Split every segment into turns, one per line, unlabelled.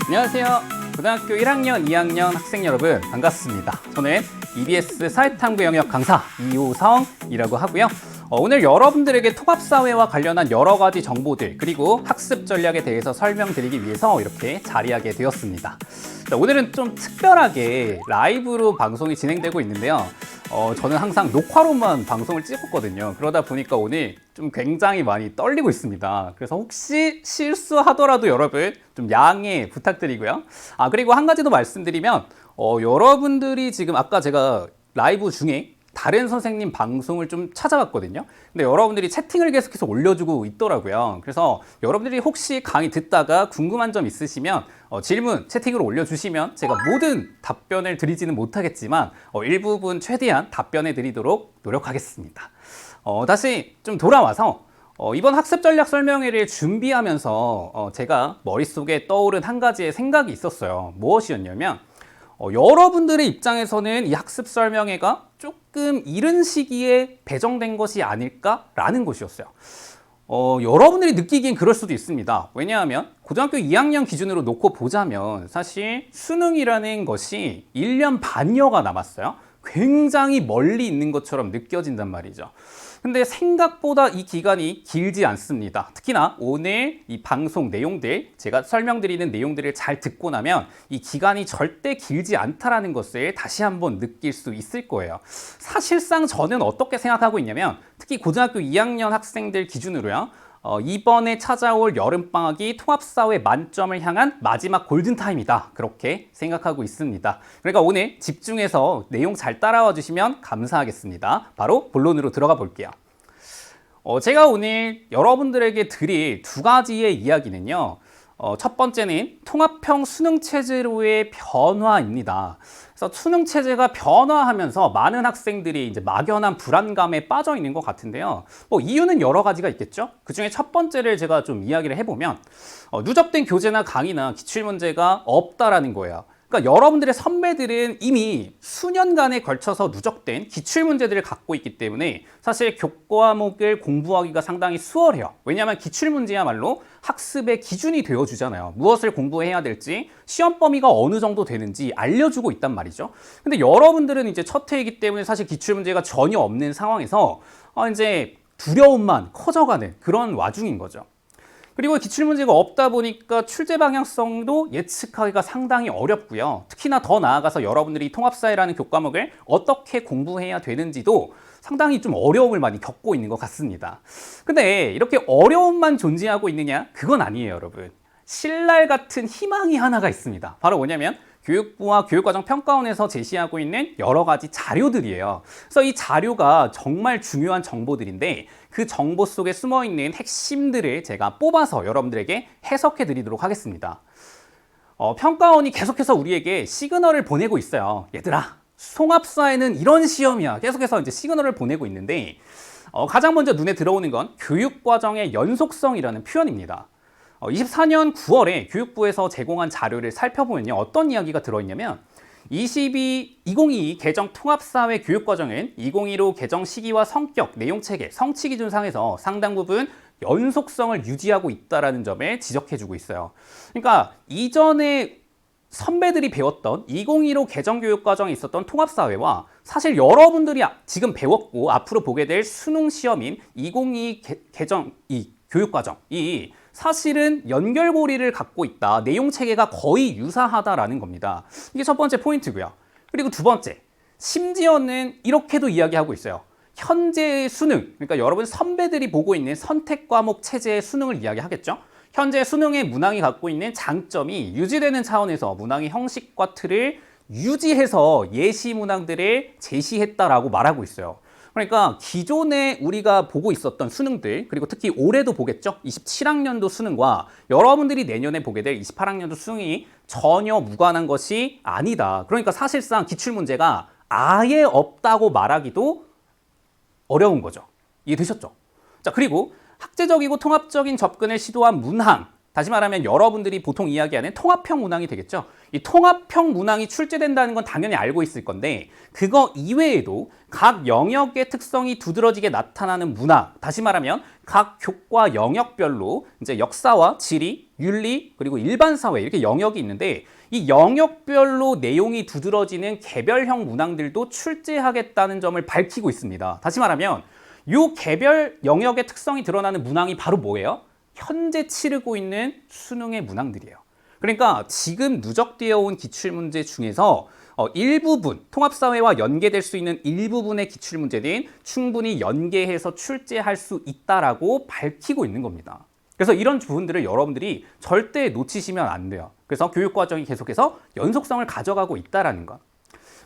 안녕하세요. 고등학교 1학년, 2학년 학생 여러분 반갑습니다. 저는 EBS 사회탐구 영역 강사 이호성이라고 하고요. 오늘 여러분들에게 통합사회와 관련한 여러 가지 정보들 그리고 학습 전략에 대해서 설명드리기 위해서 이렇게 자리하게 되었습니다. 자, 오늘은 좀 특별하게 라이브로 방송이 진행되고 있는데요. 저는 항상 녹화로만 방송을 찍었거든요. 그러다 보니까 오늘 좀 굉장히 많이 떨리고 있습니다. 그래서 혹시 실수하더라도 여러분 좀 양해 부탁드리고요. 그리고 한 가지 더 말씀드리면 여러분들이 지금 아까 제가 라이브 중에 다른 선생님 방송을 좀 찾아봤거든요. 근데 여러분들이 채팅을 계속해서 올려주고 있더라고요. 그래서 여러분들이 혹시 강의 듣다가 궁금한 점 있으시면 질문 채팅으로 올려주시면 제가 모든 답변을 드리지는 못하겠지만 일부분 최대한 답변해 드리도록 노력하겠습니다. 다시 좀 돌아와서 이번 학습 전략 설명회를 준비하면서 제가 머릿속에 떠오른 한 가지의 생각이 있었어요. 무엇이었냐면 여러분들의 입장에서는 이 학습 설명회가 조금 이른 시기에 배정된 것이 아닐까라는 것이었어요. 여러분들이 느끼기엔 그럴 수도 있습니다. 왜냐하면 고등학교 2학년 기준으로 놓고 보자면 사실 수능이라는 것이 1년 반여가 남았어요. 굉장히 멀리 있는 것처럼 느껴진단 말이죠. 근데 생각보다 이 기간이 길지 않습니다. 특히나 오늘 이 방송 내용들, 제가 설명드리는 내용들을 잘 듣고 나면 이 기간이 절대 길지 않다라는 것을 다시 한번 느낄 수 있을 거예요. 사실상 저는 어떻게 생각하고 있냐면 특히 고등학교 2학년 학생들 기준으로요. 이번에 찾아올 여름방학이 통합사회 만점을 향한 마지막 골든타임이다. 그렇게 생각하고 있습니다. 그러니까 오늘 집중해서 내용 잘 따라와 주시면 감사하겠습니다. 바로 본론으로 들어가 볼게요. 제가 오늘 여러분들에게 드릴 두 가지의 이야기는요. 첫 번째는 통합형 수능체제로의 변화입니다. 그래서 수능체제가 변화하면서 많은 학생들이 이제 막연한 불안감에 빠져 있는 것 같은데요. 이유는 여러 가지가 있겠죠. 그 중에 첫 번째를 제가 좀 이야기를 해보면 누적된 교재나 강의나 기출문제가 없다라는 거예요. 그러니까 여러분들의 선배들은 이미 수년간에 걸쳐서 누적된 기출문제들을 갖고 있기 때문에 사실 교과목을 공부하기가 상당히 수월해요. 왜냐하면 기출문제야말로 학습의 기준이 되어주잖아요. 무엇을 공부해야 될지, 시험 범위가 어느 정도 되는지 알려주고 있단 말이죠. 근데 여러분들은 이제 첫 해이기 때문에 사실 기출문제가 전혀 없는 상황에서 이제 두려움만 커져가는 그런 와중인 거죠. 그리고 기출문제가 없다 보니까 출제 방향성도 예측하기가 상당히 어렵고요. 특히나 더 나아가서 여러분들이 통합사회라는 교과목을 어떻게 공부해야 되는지도 상당히 좀 어려움을 많이 겪고 있는 것 같습니다. 근데 이렇게 어려움만 존재하고 있느냐? 그건 아니에요, 여러분. 신랄 같은 희망이 하나가 있습니다. 바로 뭐냐면 교육부와 교육과정평가원에서 제시하고 있는 여러 가지 자료들이에요. 그래서 이 자료가 정말 중요한 정보들인데 그 정보 속에 숨어있는 핵심들을 제가 뽑아서 여러분들에게 해석해 드리도록 하겠습니다. 평가원이 계속해서 우리에게 시그널을 보내고 있어요. 얘들아, 통합사회는 이런 시험이야. 계속해서 이제 시그널을 보내고 있는데 가장 먼저 눈에 들어오는 건 교육과정의 연속성이라는 표현입니다. 24년 9월에 교육부에서 제공한 자료를 살펴보면요. 어떤 이야기가 들어있냐면 2022 개정 통합사회 교육과정은 2015 개정 시기와 성격, 내용체계, 성취기준상에서 상당 부분 연속성을 유지하고 있다는 점을 지적해주고 있어요. 그러니까 이전에 선배들이 배웠던 2015 개정 교육과정에 있었던 통합사회와 사실 여러분들이 지금 배웠고 앞으로 보게 될 수능 시험인 2022 개정 이 교육과정이 사실은 연결고리를 갖고 있다. 내용 체계가 거의 유사하다라는 겁니다. 이게 첫 번째 포인트고요. 그리고 두 번째, 심지어는 이렇게도 이야기하고 있어요. 현재의 수능, 그러니까 여러분 선배들이 보고 있는 선택 과목 체제의 수능을 이야기하겠죠. 현재 수능의 문항이 갖고 있는 장점이 유지되는 차원에서 문항의 형식과 틀을 유지해서 예시 문항들을 제시했다라고 말하고 있어요. 그러니까 기존에 우리가 보고 있었던 수능들, 그리고 특히 올해도 보겠죠. 27학년도 수능과 여러분들이 내년에 보게 될 28학년도 수능이 전혀 무관한 것이 아니다. 그러니까 사실상 기출문제가 아예 없다고 말하기도 어려운 거죠. 이해되셨죠? 자, 그리고 학제적이고 통합적인 접근을 시도한 문항, 다시 말하면 여러분들이 보통 이야기하는 통합형 문항이 되겠죠. 이 통합형 문항이 출제된다는 건 당연히 알고 있을 건데 그거 이외에도 각 영역의 특성이 두드러지게 나타나는 문항, 다시 말하면 각 교과 영역별로 이제 역사와 지리, 윤리, 그리고 일반 사회 이렇게 영역이 있는데 이 영역별로 내용이 두드러지는 개별형 문항들도 출제하겠다는 점을 밝히고 있습니다. 다시 말하면 이 개별 영역의 특성이 드러나는 문항이 바로 뭐예요? 현재 치르고 있는 수능의 문항들이에요. 그러니까 지금 누적되어 온 기출문제 중에서 일부분, 통합사회와 연계될 수 있는 일부분의 기출문제는 충분히 연계해서 출제할 수 있다라고 밝히고 있는 겁니다. 그래서 이런 부분들을 여러분들이 절대 놓치시면 안 돼요. 그래서 교육과정이 계속해서 연속성을 가져가고 있다는 것.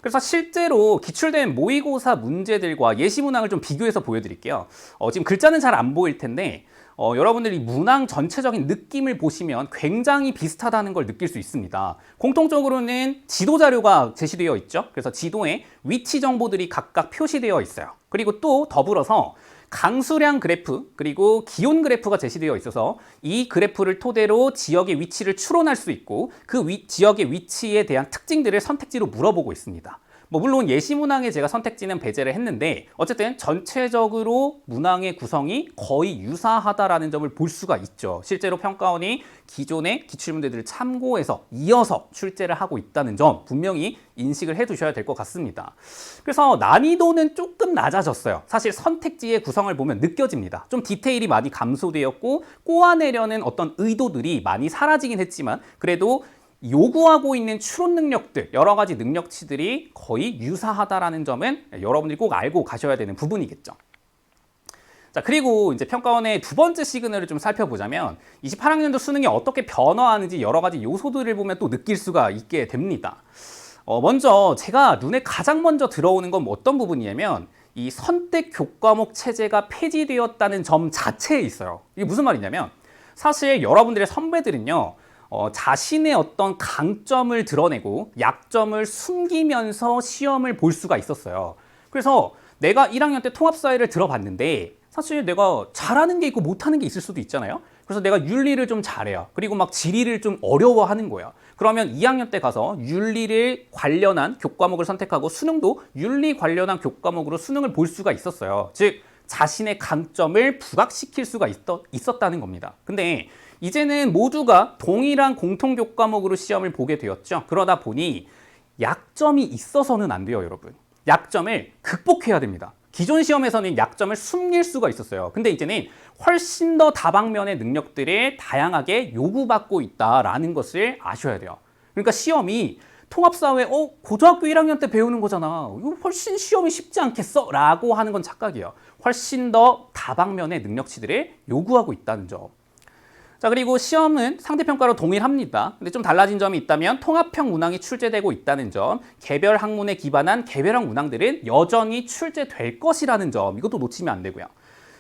그래서 실제로 기출된 모의고사 문제들과 예시 문항을 좀 비교해서 보여드릴게요. 지금 글자는 잘 안 보일 텐데 여러분들이 문항 전체적인 느낌을 보시면 굉장히 비슷하다는 걸 느낄 수 있습니다. 공통적으로는 지도 자료가 제시되어 있죠. 그래서 지도에 위치 정보들이 각각 표시되어 있어요. 그리고 또 더불어서 강수량 그래프 그리고 기온 그래프가 제시되어 있어서 이 그래프를 토대로 지역의 위치를 추론할 수 있고 그 지역의 위치에 대한 특징들을 선택지로 물어보고 있습니다. 물론 예시 문항에 제가 선택지는 배제를 했는데 어쨌든 전체적으로 문항의 구성이 거의 유사하다라는 점을 볼 수가 있죠. 실제로 평가원이 기존의 기출문제들을 참고해서 이어서 출제를 하고 있다는 점 분명히 인식을 해두셔야 될 것 같습니다. 그래서 난이도는 조금 낮아졌어요. 사실 선택지의 구성을 보면 느껴집니다. 좀 디테일이 많이 감소되었고 꼬아내려는 어떤 의도들이 많이 사라지긴 했지만 그래도 요구하고 있는 추론 능력들, 여러 가지 능력치들이 거의 유사하다라는 점은 여러분들이 꼭 알고 가셔야 되는 부분이겠죠. 자, 그리고 이제 평가원의 두 번째 시그널을 좀 살펴보자면 28학년도 수능이 어떻게 변화하는지 여러 가지 요소들을 보면 또 느낄 수가 있게 됩니다. 먼저 제가 눈에 가장 먼저 들어오는 건 어떤 부분이냐면 이 선택 교과목 체제가 폐지되었다는 점 자체에 있어요. 이게 무슨 말이냐면 사실 여러분들의 선배들은요. 자신의 어떤 강점을 드러내고 약점을 숨기면서 시험을 볼 수가 있었어요. 그래서 내가 1학년 때 통합사회를 들어봤는데 사실 내가 잘하는 게 있고 못하는 게 있을 수도 있잖아요. 그래서 내가 윤리를 좀 잘해요. 그리고 막 지리를 좀 어려워하는 거예요. 그러면 2학년 때 가서 윤리를 관련한 교과목을 선택하고 수능도 윤리 관련한 교과목으로 수능을 볼 수가 있었어요. 즉 자신의 강점을 부각시킬 수가 있었다는 겁니다. 근데 이제는 모두가 동일한 공통 교과목으로 시험을 보게 되었죠. 그러다 보니 약점이 있어서는 안 돼요, 여러분. 약점을 극복해야 됩니다. 기존 시험에서는 약점을 숨길 수가 있었어요. 근데 이제는 훨씬 더 다방면의 능력들을 다양하게 요구받고 있다라는 것을 아셔야 돼요. 그러니까 시험이 통합사회, 고등학교 1학년 때 배우는 거잖아. 이거 훨씬 시험이 쉽지 않겠어? 라고 하는 건 착각이에요. 훨씬 더 다방면의 능력치들을 요구하고 있다는 점. 자, 그리고 시험은 상대평가로 동일합니다. 근데 좀 달라진 점이 있다면 통합형 문항이 출제되고 있다는 점, 개별 학문에 기반한 개별형 문항들은 여전히 출제될 것이라는 점, 이것도 놓치면 안 되고요.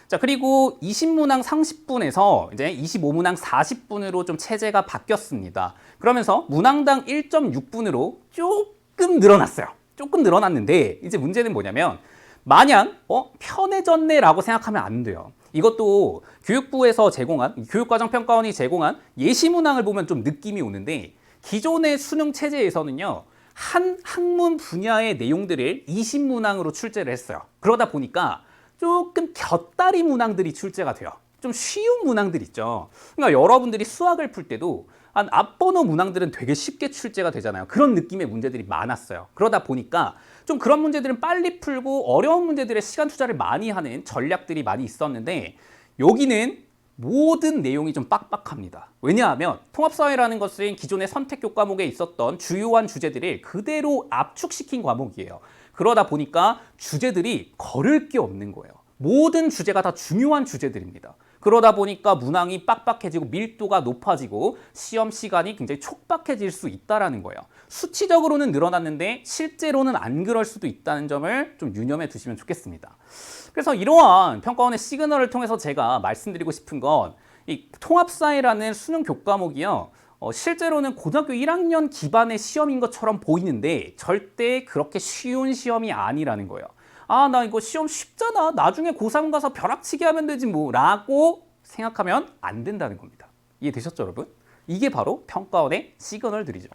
자, 그리고 20문항 30분에서 이제 25문항 40분으로 좀 체제가 바뀌었습니다. 그러면서 문항당 1.6분으로 조금 늘어났어요. 조금 늘어났는데 이제 문제는 뭐냐면 마냥 편해졌네라고 생각하면 안 돼요. 이것도 교육부에서 제공한, 교육과정평가원이 제공한 예시 문항을 보면 좀 느낌이 오는데 기존의 수능 체제에서는요. 한 학문 분야의 내용들을 20문항으로 출제를 했어요. 그러다 보니까 조금 곁다리 문항들이 출제가 돼요. 좀 쉬운 문항들 있죠. 그러니까 여러분들이 수학을 풀 때도 한 앞번호 문항들은 되게 쉽게 출제가 되잖아요. 그런 느낌의 문제들이 많았어요. 그러다 보니까 좀 그런 문제들은 빨리 풀고 어려운 문제들에 시간 투자를 많이 하는 전략들이 많이 있었는데 여기는 모든 내용이 좀 빡빡합니다. 왜냐하면 통합사회라는 것은 기존의 선택 교과목에 있었던 주요한 주제들을 그대로 압축시킨 과목이에요. 그러다 보니까 주제들이 거를 게 없는 거예요. 모든 주제가 다 중요한 주제들입니다. 그러다 보니까 문항이 빡빡해지고 밀도가 높아지고 시험 시간이 굉장히 촉박해질 수 있다는 거예요. 수치적으로는 늘어났는데 실제로는 안 그럴 수도 있다는 점을 좀 유념해 두시면 좋겠습니다. 그래서 이러한 평가원의 시그널을 통해서 제가 말씀드리고 싶은 건 이 통합사회라는 수능 교과목이요. 실제로는 고등학교 1학년 기반의 시험인 것처럼 보이는데 절대 그렇게 쉬운 시험이 아니라는 거예요. 아, 나 이거 시험 쉽잖아. 나중에 고3 가서 벼락치기 하면 되지 뭐 라고 생각하면 안 된다는 겁니다. 이해되셨죠, 여러분? 이게 바로 평가원의 시그널들이죠.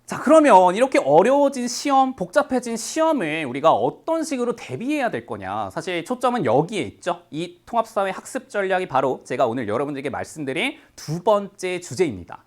자, 그러면 이렇게 어려워진 시험, 복잡해진 시험을 우리가 어떤 식으로 대비해야 될 거냐. 사실 초점은 여기에 있죠. 이 통합사회 학습 전략이 바로 제가 오늘 여러분들에게 말씀드린 두 번째 주제입니다.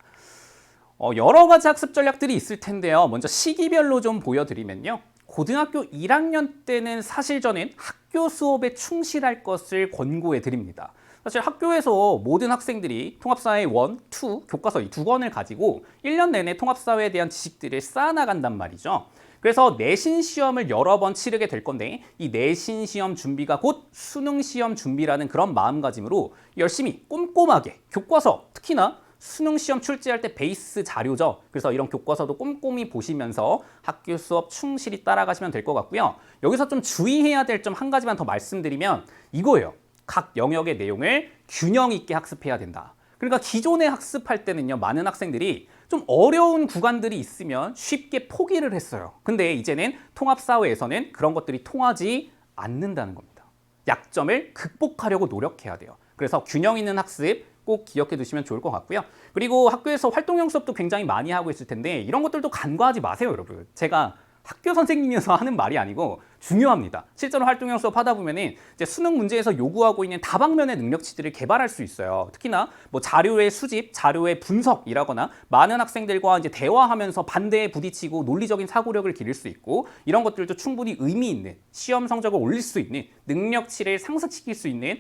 여러 가지 학습 전략들이 있을 텐데요. 먼저 시기별로 좀 보여드리면요. 고등학교 1학년 때는 사실 저는 학교 수업에 충실할 것을 권고해 드립니다. 사실 학교에서 모든 학생들이 통합사회 1, 2 교과서 이 두 권을 가지고 1년 내내 통합사회에 대한 지식들을 쌓아나간단 말이죠. 그래서 내신 시험을 여러 번 치르게 될 건데 이 내신 시험 준비가 곧 수능 시험 준비라는 그런 마음가짐으로 열심히 꼼꼼하게 교과서 특히나 수능 시험 출제할 때 베이스 자료죠. 그래서 이런 교과서도 꼼꼼히 보시면서 학교 수업 충실히 따라가시면 될 것 같고요. 여기서 좀 주의해야 될 점 한 가지만 더 말씀드리면 이거예요. 각 영역의 내용을 균형 있게 학습해야 된다. 그러니까 기존에 학습할 때는요, 많은 학생들이 좀 어려운 구간들이 있으면 쉽게 포기를 했어요. 근데 이제는 통합사회에서는 그런 것들이 통하지 않는다는 겁니다. 약점을 극복하려고 노력해야 돼요. 그래서 균형 있는 학습 꼭 기억해 두시면 좋을 것 같고요. 그리고 학교에서 활동형 수업도 굉장히 많이 하고 있을 텐데 이런 것들도 간과하지 마세요, 여러분. 제가 학교 선생님이어서 하는 말이 아니고 중요합니다. 실제로 활동형 수업 하다 보면은 이제 수능 문제에서 요구하고 있는 다방면의 능력치들을 개발할 수 있어요. 특히나 뭐 자료의 수집, 자료의 분석이라거나 많은 학생들과 이제 대화하면서 반대에 부딪히고 논리적인 사고력을 기를 수 있고 이런 것들도 충분히 의미 있는 시험 성적을 올릴 수 있는 능력치를 상승시킬 수 있는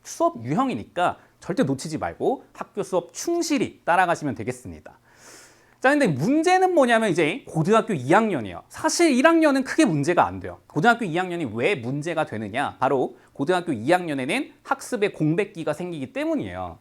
수업 유형이니까 절대 놓치지 말고 학교 수업 충실히 따라가시면 되겠습니다. 자, 근데 문제는 뭐냐면 이제 고등학교 2학년이에요. 사실 1학년은 크게 문제가 안 돼요. 고등학교 2학년이 왜 문제가 되느냐? 바로 고등학교 2학년에는 학습의 공백기가 생기기 때문이에요.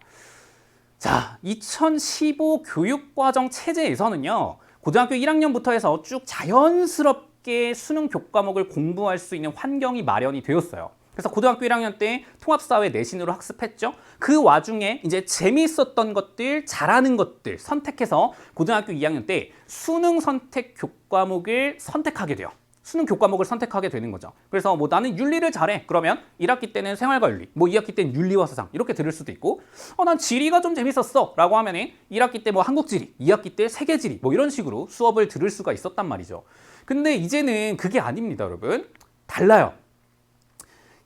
자, 2015 교육과정 체제에서는요. 고등학교 1학년부터 해서 쭉 자연스럽게 수능 교과목을 공부할 수 있는 환경이 마련이 되었어요. 그래서 고등학교 1학년 때 통합사회 내신으로 학습했죠. 그 와중에 이제 재미있었던 것들, 잘하는 것들 선택해서 고등학교 2학년 때 수능 선택 교과목을 선택하게 돼요. 수능 교과목을 선택하게 되는 거죠. 그래서 뭐 나는 윤리를 잘해. 그러면 1학기 때는 생활과 윤리, 뭐 2학기 때는 윤리와 사상 이렇게 들을 수도 있고 난 지리가 좀 재밌었어 라고 하면은 1학기 때 뭐 한국지리, 2학기 때 세계지리 뭐 이런 식으로 수업을 들을 수가 있었단 말이죠. 근데 이제는 그게 아닙니다, 여러분. 달라요.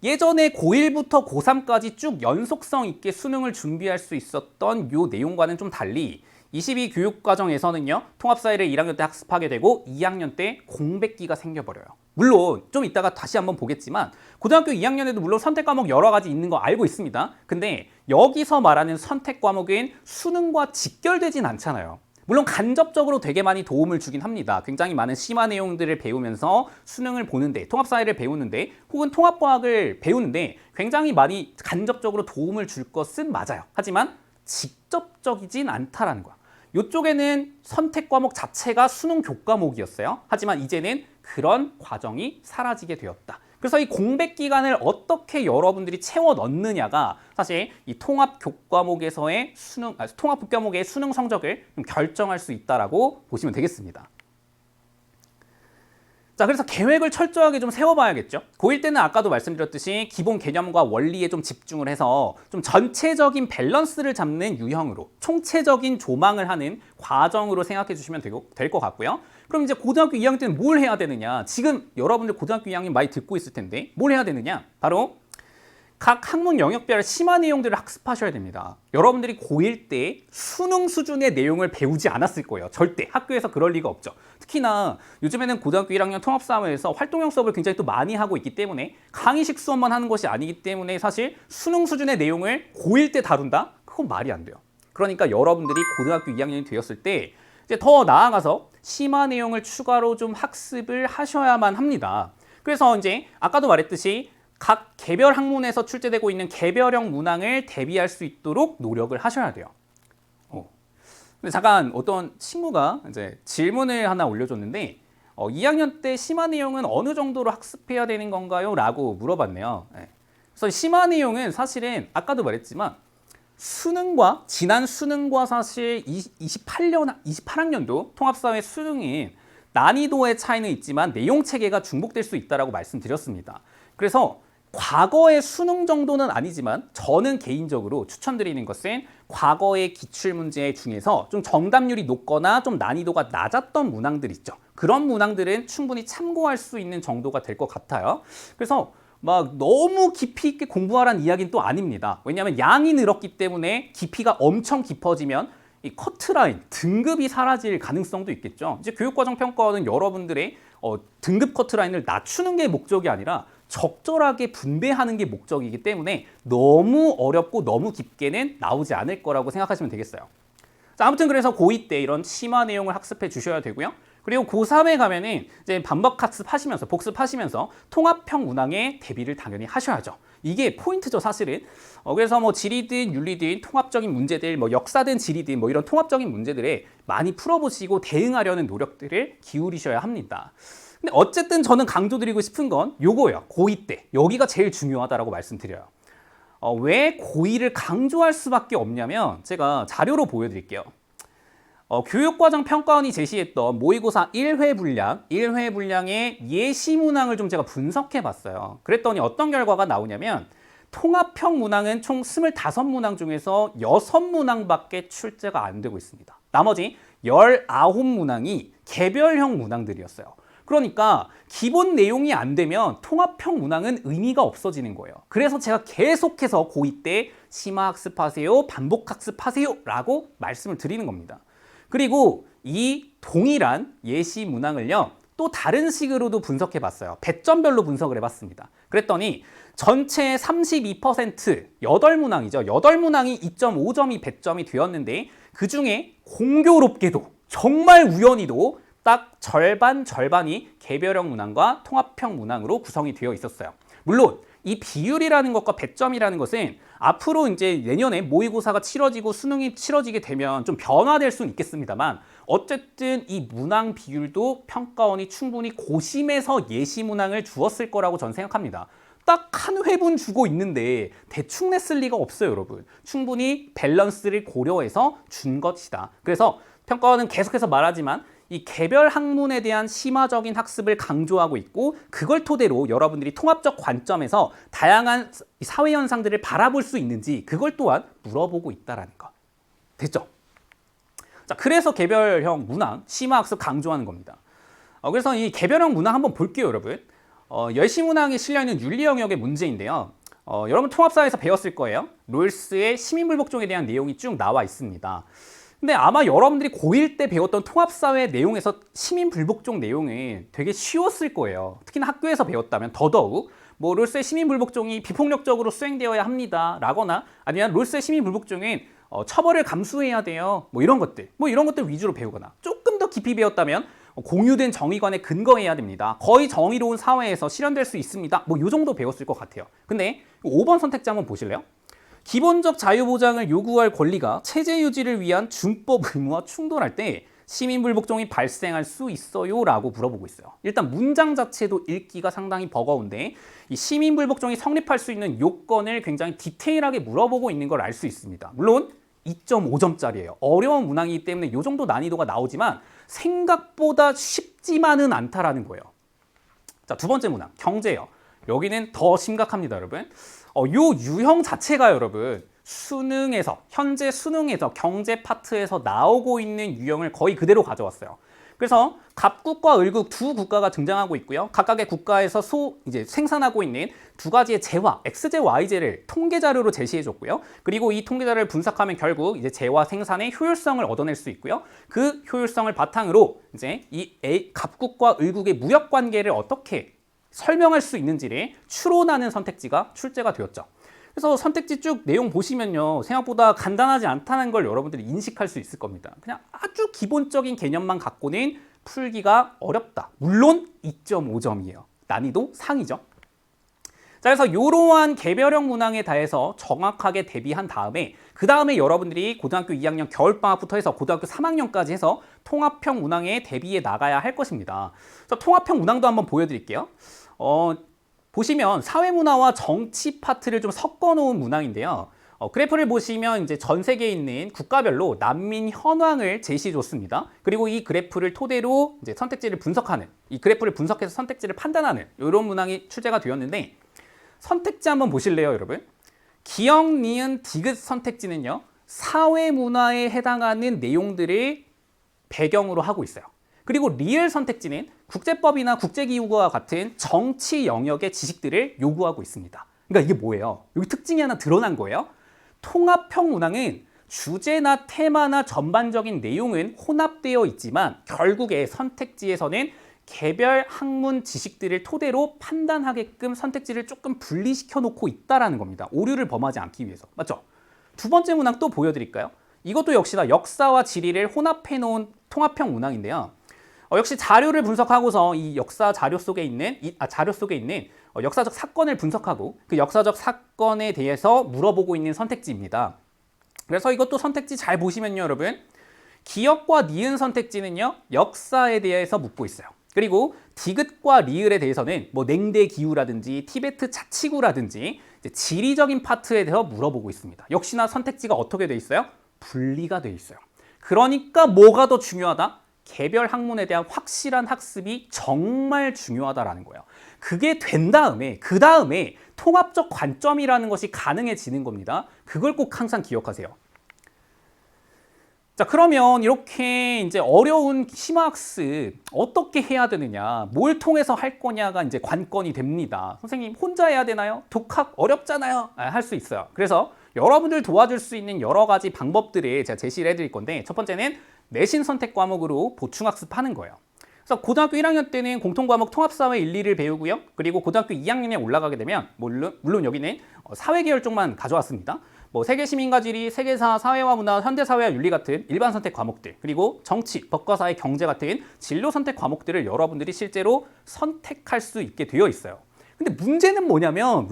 예전에 고1부터 고3까지 쭉 연속성 있게 수능을 준비할 수 있었던 요 내용과는 좀 달리 22 교육과정에서는요. 통합사회를 1학년 때 학습하게 되고 2학년 때 공백기가 생겨버려요. 물론 좀 이따가 다시 한번 보겠지만 고등학교 2학년에도 물론 선택 과목 여러 가지 있는 거 알고 있습니다. 근데 여기서 말하는 선택 과목은 수능과 직결되진 않잖아요. 물론 간접적으로 되게 많이 도움을 주긴 합니다. 굉장히 많은 심화 내용들을 배우면서 수능을 보는데, 통합사회를 배우는데, 혹은 통합과학을 배우는데 굉장히 많이 간접적으로 도움을 줄 것은 맞아요. 하지만 직접적이진 않다라는 거야. 이쪽에는 선택 과목 자체가 수능 교과목이었어요. 하지만 이제는 그런 과정이 사라지게 되었다. 그래서 이 공백 기간을 어떻게 여러분들이 채워 넣느냐가 사실 이 통합 교과목에서의 통합 교과목의 수능 성적을 좀 결정할 수 있다라고 보시면 되겠습니다. 자, 그래서 계획을 철저하게 좀 세워봐야겠죠. 고1 때는 아까도 말씀드렸듯이 기본 개념과 원리에 좀 집중을 해서 좀 전체적인 밸런스를 잡는 유형으로 총체적인 조망을 하는 과정으로 생각해 주시면 될 것 같고요. 그럼 이제 고등학교 2학년 때는 뭘 해야 되느냐? 지금 여러분들 고등학교 2학년 많이 듣고 있을 텐데 뭘 해야 되느냐? 바로 각 학문 영역별 심화 내용들을 학습하셔야 됩니다. 여러분들이 고1 때 수능 수준의 내용을 배우지 않았을 거예요. 절대 학교에서 그럴 리가 없죠. 특히나 요즘에는 고등학교 1학년 통합사회에서 활동형 수업을 굉장히 또 많이 하고 있기 때문에 강의식 수업만 하는 것이 아니기 때문에 사실 수능 수준의 내용을 고1 때 다룬다? 그건 말이 안 돼요. 그러니까 여러분들이 고등학교 2학년이 되었을 때 이제 더 나아가서 심화 내용을 추가로 좀 학습을 하셔야만 합니다. 그래서 이제 아까도 말했듯이 각 개별 학문에서 출제되고 있는 개별형 문항을 대비할 수 있도록 노력을 하셔야 돼요. 근데 잠깐 어떤 친구가 이제 질문을 하나 올려줬는데 2학년 때 심화 내용은 어느 정도로 학습해야 되는 건가요? 라고 물어봤네요. 그래서 심화 내용은 사실은 아까도 말했지만 수능과 지난 수능과 사실 28학년도 통합사회 수능인 난이도의 차이는 있지만 내용 체계가 중복될 수 있다라고 말씀드렸습니다. 그래서 과거의 수능 정도는 아니지만 저는 개인적으로 추천드리는 것은 과거의 기출문제 중에서 좀 정답률이 높거나 좀 난이도가 낮았던 문항들 있죠. 그런 문항들은 충분히 참고할 수 있는 정도가 될 것 같아요. 그래서 막 너무 깊이 있게 공부하라는 이야기는 또 아닙니다. 왜냐하면 양이 늘었기 때문에 깊이가 엄청 깊어지면 이 커트라인, 등급이 사라질 가능성도 있겠죠. 이제 교육과정 평가원은 여러분들의 등급 커트라인을 낮추는 게 목적이 아니라 적절하게 분배하는 게 목적이기 때문에 너무 어렵고 너무 깊게는 나오지 않을 거라고 생각하시면 되겠어요. 자, 아무튼 그래서 고2 때 이런 심화 내용을 학습해 주셔야 되고요. 그리고 고3에 가면은 이제 반복 학습하시면서 복습하시면서 통합형 문항에 대비를 당연히 하셔야죠. 이게 포인트죠, 사실은. 그래서 뭐 지리든 윤리든 통합적인 문제들, 뭐 역사든 지리든 뭐 이런 통합적인 문제들에 많이 풀어보시고 대응하려는 노력들을 기울이셔야 합니다. 근데 어쨌든 저는 강조드리고 싶은 건 요거예요. 고2 때. 여기가 제일 중요하다라고 말씀드려요. 왜 고2를 강조할 수밖에 없냐면 제가 자료로 보여드릴게요. 교육과정 평가원이 제시했던 모의고사 1회 분량의 예시 문항을 좀 제가 분석해 봤어요. 그랬더니 어떤 결과가 나오냐면 통합형 문항은 총 25문항 중에서 6문항밖에 출제가 안 되고 있습니다. 나머지 19문항이 개별형 문항들이었어요. 그러니까 기본 내용이 안 되면 통합형 문항은 의미가 없어지는 거예요. 그래서 제가 계속해서 고2 때 심화 학습하세요, 반복 학습하세요 라고 말씀을 드리는 겁니다. 그리고 이 동일한 예시 문항을요, 또 다른 식으로도 분석해 봤어요. 배점별로 분석을 해봤습니다. 그랬더니 전체 32%, 8문항이죠. 8문항이 2.5점이 배점이 되었는데 그 중에 공교롭게도 정말 우연히도 딱 절반이 개별형 문항과 통합형 문항으로 구성이 되어 있었어요. 물론 이 비율이라는 것과 배점이라는 것은 앞으로 이제 내년에 모의고사가 치러지고 수능이 치러지게 되면 좀 변화될 수는 있겠습니다만 어쨌든 이 문항 비율도 평가원이 충분히 고심해서 예시 문항을 주었을 거라고 저는 생각합니다. 딱 한 회분 주고 있는데 대충 냈을 리가 없어요, 여러분. 충분히 밸런스를 고려해서 준 것이다. 그래서 평가원은 계속해서 말하지만 이 개별 학문에 대한 심화적인 학습을 강조하고 있고 그걸 토대로 여러분들이 통합적 관점에서 다양한 사회 현상들을 바라볼 수 있는지 그걸 또한 물어보고 있다는 거. 됐죠? 자, 그래서 개별형 문항 심화 학습 강조하는 겁니다. 그래서 이 개별형 문항 한번 볼게요, 여러분. 열시 문항에 실려있는 윤리 영역의 문제인데요. 여러분 통합사에서 배웠을 거예요. 롤스의 시민불복종에 대한 내용이 쭉 나와 있습니다. 근데 아마 여러분들이 고1 때 배웠던 통합사회 내용에서 시민불복종 내용은 되게 쉬웠을 거예요. 특히나 학교에서 배웠다면 더더욱 뭐 롤스의 시민불복종이 비폭력적으로 수행되어야 합니다 라거나 아니면 롤스의 시민불복종은 처벌을 감수해야 돼요 뭐 이런 것들 위주로 배우거나 조금 더 깊이 배웠다면 공유된 정의관에 근거해야 됩니다. 거의 정의로운 사회에서 실현될 수 있습니다. 뭐 이 정도 배웠을 것 같아요. 근데 5번 선택지 한번 보실래요? 기본적 자유보장을 요구할 권리가 체제 유지를 위한 준법 의무와 충돌할 때 시민불복종이 발생할 수 있어요? 라고 물어보고 있어요. 일단 문장 자체도 읽기가 상당히 버거운데 이 시민불복종이 성립할 수 있는 요건을 굉장히 디테일하게 물어보고 있는 걸 알 수 있습니다. 물론 2.5점짜리예요. 어려운 문항이기 때문에 이 정도 난이도가 나오지만 생각보다 쉽지만은 않다라는 거예요. 자, 두 번째 문항, 경제예요. 여기는 더 심각합니다, 여러분. 요 유형 자체가 여러분 현재 수능에서 경제 파트에서 나오고 있는 유형을 거의 그대로 가져왔어요. 그래서 갑국과 을국 두 국가가 등장하고 있고요. 각각의 국가에서 이제 생산하고 있는 두 가지의 재화, X제, Y제를 통계 자료로 제시해 줬고요. 그리고 이 통계 자료를 분석하면 결국 이제 재화 생산의 효율성을 얻어낼 수 있고요. 그 효율성을 바탕으로 이제 이 갑국과 을국의 무역 관계를 어떻게 설명할 수 있는지를 추론하는 선택지가 출제가 되었죠. 그래서 선택지 쭉 내용 보시면요. 생각보다 간단하지 않다는 걸 여러분들이 인식할 수 있을 겁니다. 그냥 아주 기본적인 개념만 갖고는 풀기가 어렵다. 물론 2.5점이에요. 난이도 상이죠. 자, 그래서 이러한 개별형 문항에 대해서 정확하게 대비한 다음에 그 다음에 여러분들이 고등학교 2학년 겨울방학부터 해서 고등학교 3학년까지 해서 통합형 문항에 대비해 나가야 할 것입니다. 그래서 통합형 문항도 한번 보여드릴게요. 보시면 사회문화와 정치 파트를 좀 섞어 놓은 문항인데요. 그래프를 보시면 이제 전 세계에 있는 국가별로 난민 현황을 제시해 줬습니다. 그리고 이 그래프를 토대로 이제 선택지를 분석하는, 이 그래프를 분석해서 선택지를 판단하는 이런 문항이 출제가 되었는데 선택지 한번 보실래요, 여러분? 기억, 니은, 디귿 선택지는요, 사회 문화에 해당하는 내용들을 배경으로 하고 있어요. 그리고 리을 선택지는 국제법이나 국제기구와 같은 정치 영역의 지식들을 요구하고 있습니다. 그러니까 이게 뭐예요? 여기 특징이 하나 드러난 거예요. 통합형 문항은 주제나 테마나 전반적인 내용은 혼합되어 있지만 결국에 선택지에서는 개별 학문 지식들을 토대로 판단하게끔 선택지를 조금 분리시켜 놓고 있다는 겁니다. 오류를 범하지 않기 위해서. 맞죠? 두 번째 문항 또 보여드릴까요? 이것도 역시나 역사와 지리를 혼합해 놓은 통합형 문항인데요. 역시 자료를 분석하고서 이 역사 자료 속에 있는 역사적 사건을 분석하고 그 역사적 사건에 대해서 물어보고 있는 선택지입니다. 그래서 이것도 선택지 잘 보시면요, 여러분. 기억과 니은 선택지는요, 역사에 대해서 묻고 있어요. 그리고 디귿과 리을에 대해서는 뭐 냉대 기후라든지 티베트 자치구라든지 지리적인 파트에 대해서 물어보고 있습니다. 역시나 선택지가 어떻게 돼 있어요? 분리가 돼 있어요. 그러니까 뭐가 더 중요하다? 개별 학문에 대한 확실한 학습이 정말 중요하다라는 거예요. 그게 된 다음에 그 다음에 통합적 관점이라는 것이 가능해지는 겁니다. 그걸 꼭 항상 기억하세요. 자, 그러면 이렇게 이제 어려운 심화학습 어떻게 해야 되느냐, 뭘 통해서 할 거냐가 이제 관건이 됩니다. 선생님 혼자 해야 되나요? 독학 어렵잖아요. 할 수 있어요. 그래서 여러분들 도와줄 수 있는 여러 가지 방법들을 제가 제시를 해드릴 건데, 첫 번째는 내신 선택 과목으로 보충학습하는 거예요. 그래서 고등학교 1학년 때는 공통과목 통합사회 1, 2를 배우고요. 그리고 고등학교 2학년에 올라가게 되면 물론 여기는 사회계열 쪽만 가져왔습니다. 뭐 세계시민과 지리, 세계사, 사회와 문화, 현대사회와 윤리 같은 일반 선택 과목들, 그리고 정치, 법과 사회, 경제 같은 진로 선택 과목들을 여러분들이 실제로 선택할 수 있게 되어 있어요. 근데 문제는 뭐냐면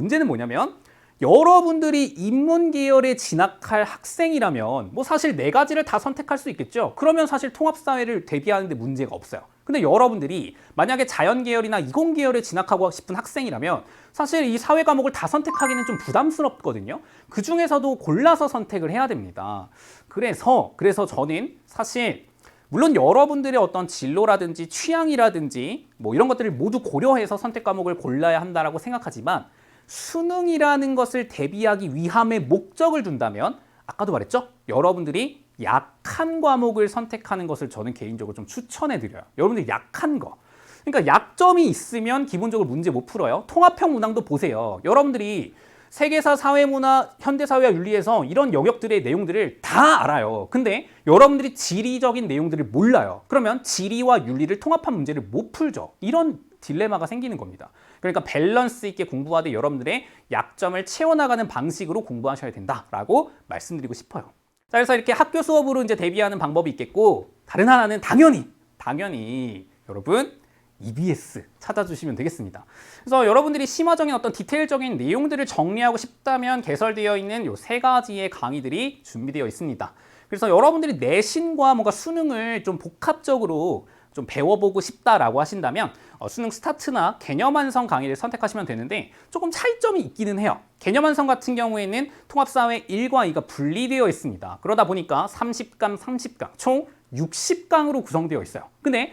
여러분들이 인문 계열에 진학할 학생이라면 뭐 사실 네 가지를 다 선택할 수 있겠죠. 그러면 사실 통합사회를 대비하는데 문제가 없어요. 근데 여러분들이 만약에 자연 계열이나 이공 계열에 진학하고 싶은 학생이라면 사실 이 사회 과목을 다 선택하기는 좀 부담스럽거든요. 그 중에서도 골라서 선택을 해야 됩니다. 그래서 저는 사실 물론 여러분들의 어떤 진로라든지 취향이라든지 뭐 이런 것들을 모두 고려해서 선택 과목을 골라야 한다라고 생각하지만, 수능이라는 것을 대비하기 위함의 목적을 둔다면 아까도 말했죠? 여러분들이 약한 과목을 선택하는 것을 저는 개인적으로 좀 추천해 드려요. 여러분들 약한 거. 그러니까 약점이 있으면 기본적으로 문제 못 풀어요. 통합형 문항도 보세요. 여러분들이 세계사, 사회문화, 현대사회와 윤리에서 이런 영역들의 내용들을 다 알아요. 근데 여러분들이 지리적인 내용들을 몰라요. 그러면 지리와 윤리를 통합한 문제를 못 풀죠. 이런 딜레마가 생기는 겁니다. 그러니까 밸런스 있게 공부하되 여러분들의 약점을 채워나가는 방식으로 공부하셔야 된다라고 말씀드리고 싶어요. 자, 그래서 이렇게 학교 수업으로 이제 대비하는 방법이 있겠고, 다른 하나는 당연히 여러분 EBS 찾아주시면 되겠습니다. 그래서 여러분들이 심화적인 어떤 디테일적인 내용들을 정리하고 싶다면 개설되어 있는 요 세 가지의 강의들이 준비되어 있습니다. 그래서 여러분들이 내신과 뭔가 수능을 좀 복합적으로 좀 배워보고 싶다라고 하신다면 수능 스타트나 개념 완성 강의를 선택하시면 되는데, 조금 차이점이 있기는 해요. 개념 완성 같은 경우에는 통합사회 1과 2가 분리되어 있습니다. 그러다 보니까 30강, 총 60강으로 구성되어 있어요. 근데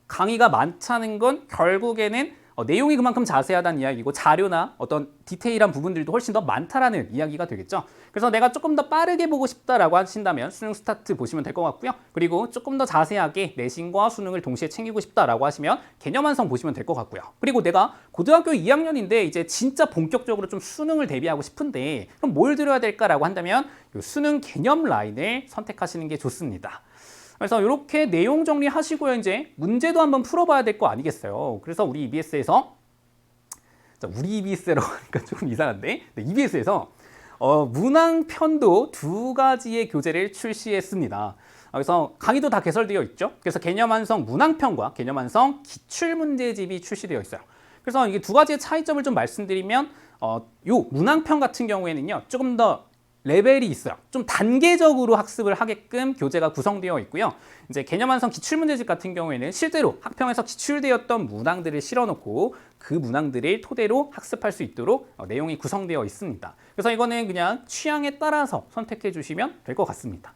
강의가 많다는 건 결국에는 내용이 그만큼 자세하다는 이야기고, 자료나 어떤 디테일한 부분들도 훨씬 더 많다라는 이야기가 되겠죠. 그래서 내가 조금 더 빠르게 보고 싶다라고 하신다면 수능 스타트 보시면 될 것 같고요. 그리고 조금 더 자세하게 내신과 수능을 동시에 챙기고 싶다라고 하시면 개념 완성 보시면 될 것 같고요. 그리고 내가 고등학교 2학년인데 이제 진짜 본격적으로 좀 수능을 대비하고 싶은데 그럼 뭘 들어야 될까라고 한다면 이 수능 개념 라인을 선택하시는 게 좋습니다. 그래서 이렇게 내용 정리하시고요. 이제 문제도 한번 풀어봐야 될 거 아니겠어요. 그래서 우리 EBS에서 우리 EBS라고 하니까 조금 이상한데, EBS에서 문항편도 2가지의 교재를 출시했습니다. 그래서 강의도 다 개설되어 있죠. 그래서 개념 완성 문항편과 개념 완성 기출문제집이 출시되어 있어요. 그래서 이게 2가지의 차이점을 좀 말씀드리면, 요 문항편 같은 경우에는요, 조금 더 레벨이 있어요. 좀 단계적으로 학습을 하게끔 교재가 구성되어 있고요. 이제 개념 완성 기출문제집 같은 경우에는 실제로 학평에서 기출되었던 문항들을 실어놓고 그 문항들을 토대로 학습할 수 있도록 내용이 구성되어 있습니다. 그래서 이거는 그냥 취향에 따라서 선택해 주시면 될 것 같습니다.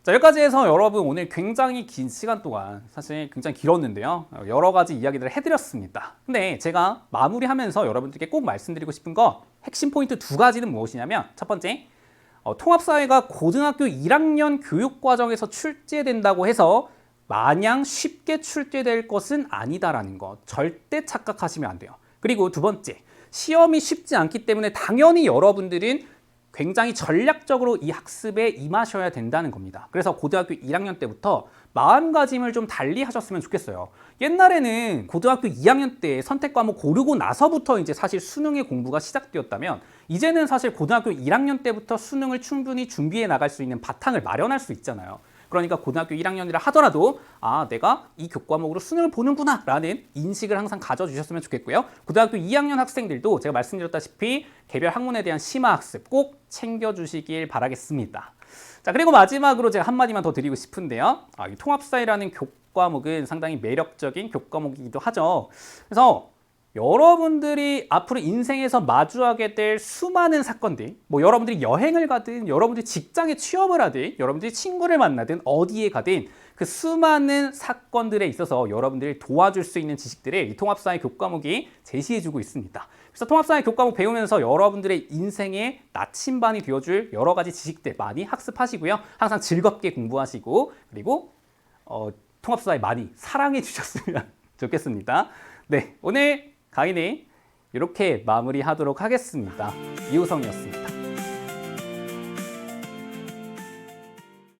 자, 여기까지 해서 여러분 오늘 굉장히 긴 시간 동안 사실 굉장히 길었는데요. 여러 가지 이야기들을 해드렸습니다. 근데 제가 마무리하면서 여러분들께 꼭 말씀드리고 싶은 거 핵심 포인트 두 가지는 무엇이냐면 첫 번째, 통합사회가 고등학교 1학년 교육과정에서 출제된다고 해서 마냥 쉽게 출제될 것은 아니다라는 것 절대 착각하시면 안 돼요. 그리고 두 번째, 시험이 쉽지 않기 때문에 당연히 여러분들은 굉장히 전략적으로 이 학습에 임하셔야 된다는 겁니다. 그래서 고등학교 1학년 때부터 마음가짐을 좀 달리 하셨으면 좋겠어요. 옛날에는 고등학교 2학년 때 선택 과목 고르고 나서부터 이제 사실 수능의 공부가 시작되었다면 이제는 사실 고등학교 1학년 때부터 수능을 충분히 준비해 나갈 수 있는 바탕을 마련할 수 있잖아요. 그러니까 고등학교 1학년이라 하더라도 아, 내가 이 교과목으로 수능을 보는구나 라는 인식을 항상 가져주셨으면 좋겠고요. 고등학교 2학년 학생들도 제가 말씀드렸다시피 개별 학문에 대한 심화학습 꼭 챙겨주시길 바라겠습니다. 자, 그리고 마지막으로 제가 한마디만 더 드리고 싶은데요. 이 통합사회라는 교과목은 상당히 매력적인 교과목이기도 하죠. 그래서 여러분들이 앞으로 인생에서 마주하게 될 수많은 사건들, 뭐 여러분들이 여행을 가든 여러분들이 직장에 취업을 하든 여러분들이 친구를 만나든 어디에 가든 그 수많은 사건들에 있어서 여러분들이 도와줄 수 있는 지식들을 이 통합사회 교과목이 제시해주고 있습니다. 그래서 통합사회 교과목 배우면서 여러분들의 인생의 나침반이 되어줄 여러 가지 지식들 많이 학습하시고요. 항상 즐겁게 공부하시고 그리고 통합사회 많이 사랑해 주셨으면 좋겠습니다. 네, 오늘 강의는 이렇게 마무리하도록 하겠습니다. 이우성이었습니다.